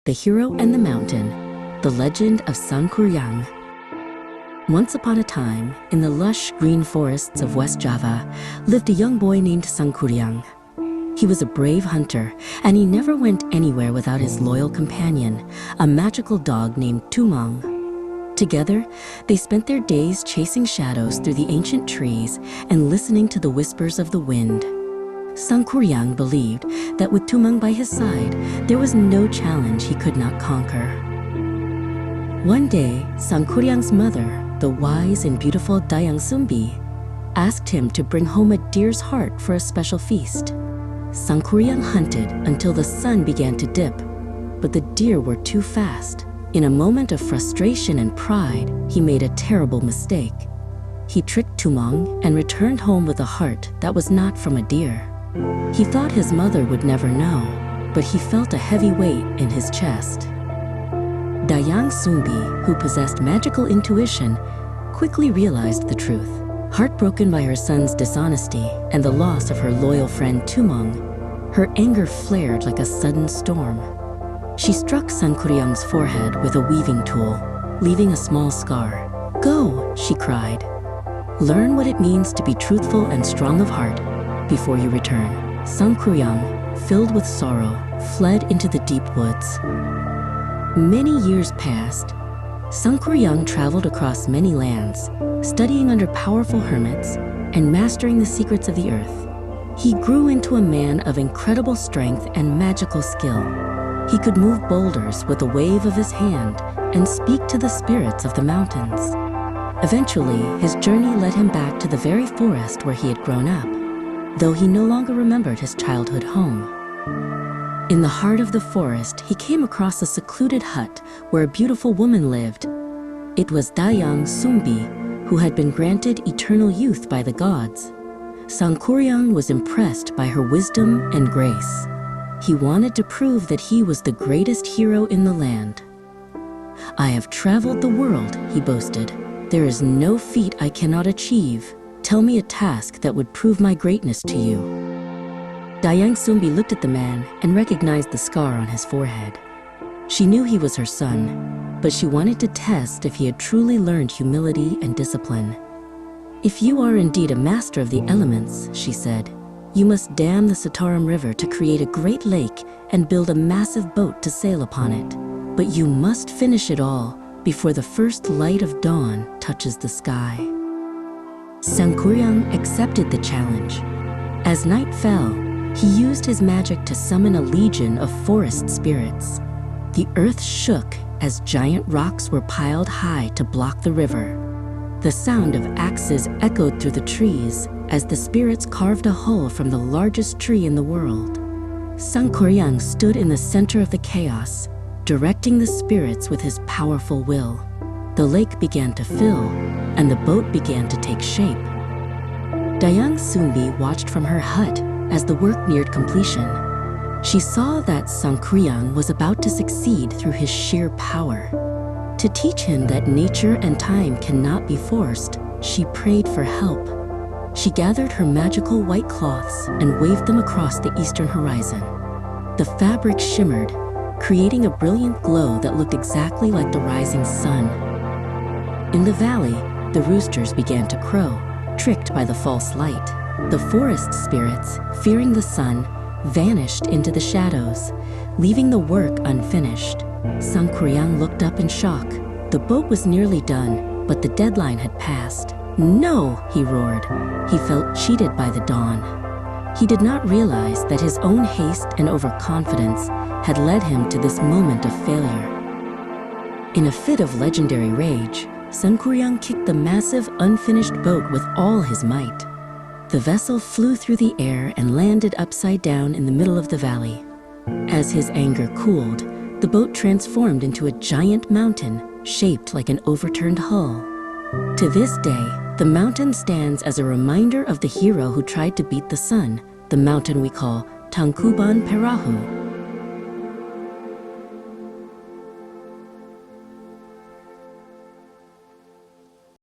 The Hero and the Mountain, the legend of Sangkuriang. Once upon a time, in the lush green forests of West Java, lived a young boy named Sangkuriang. He was a brave hunter, and he never went anywhere without his loyal companion, a magical dog named Tumang. Together, they spent their days chasing shadows through the ancient trees and listening to the whispers of the wind. Sangkuriang believed that with Tumang by his side, there was no challenge he could not conquer. One day, Sangkuriang's mother, the wise and beautiful Dayang Sumbi, asked him to bring home a deer's heart for a special feast. Sangkuriang hunted until the sun began to dip, but the deer were too fast. In a moment of frustration and pride, he made a terrible mistake. He tricked Tumang and returned home with a heart that was not from a deer. He thought his mother would never know, but he felt a heavy weight in his chest. Dayang Sumbi, who possessed magical intuition, quickly realized the truth. Heartbroken by her son's dishonesty and the loss of her loyal friend Tumang, her anger flared like a sudden storm. She struck Sangkuriang's forehead with a weaving tool, leaving a small scar. "Go," she cried. "Learn what it means to be truthful and strong of heart before you return." Sangkuriang, filled with sorrow, fled into the deep woods. Many years passed. Sangkuriang traveled across many lands, studying under powerful hermits and mastering the secrets of the earth. He grew into a man of incredible strength and magical skill. He could move boulders with a wave of his hand and speak to the spirits of the mountains. Eventually, his journey led him back to the very forest where he had grown up, though he no longer remembered his childhood home. In the heart of the forest, he came across a secluded hut where a beautiful woman lived. It was Dayang Sumbi, who had been granted eternal youth by the gods. Sangkuriang was impressed by her wisdom and grace. He wanted to prove that he was the greatest hero in the land. "I have traveled the world," he boasted. "There is no feat I cannot achieve. Tell me a task that would prove my greatness to you." Dayang Sumbi looked at the man and recognized the scar on his forehead. She knew he was her son, but she wanted to test if he had truly learned humility and discipline. "If you are indeed a master of the elements," she said, "you must dam the Sitaram River to create a great lake and build a massive boat to sail upon it. But you must finish it all before the first light of dawn touches the sky." Sangkuriang accepted the challenge. As night fell, he used his magic to summon a legion of forest spirits. The earth shook as giant rocks were piled high to block the river. The sound of axes echoed through the trees as the spirits carved a hole from the largest tree in the world. Sangkuriang stood in the center of the chaos, directing the spirits with his powerful will. The lake began to fill, and the boat began to take shape. Dayang Sumbi watched from her hut as the work neared completion. She saw that Sangkuriang was about to succeed through his sheer power. To teach him that nature and time cannot be forced, she prayed for help. She gathered her magical white cloths and waved them across the eastern horizon. The fabric shimmered, creating a brilliant glow that looked exactly like the rising sun. In the valley, the roosters began to crow, tricked by the false light. The forest spirits, fearing the sun, vanished into the shadows, leaving the work unfinished. Sangkuriang looked up in shock. The boat was nearly done, but the deadline had passed. "No!" he roared. He felt cheated by the dawn. He did not realize that his own haste and overconfidence had led him to this moment of failure. In a fit of legendary rage, Sangkuriang kicked the massive, unfinished boat with all his might. The vessel flew through the air and landed upside down in the middle of the valley. As his anger cooled, the boat transformed into a giant mountain shaped like an overturned hull. To this day, the mountain stands as a reminder of the hero who tried to beat the sun, the mountain we call Tangkuban Perahu.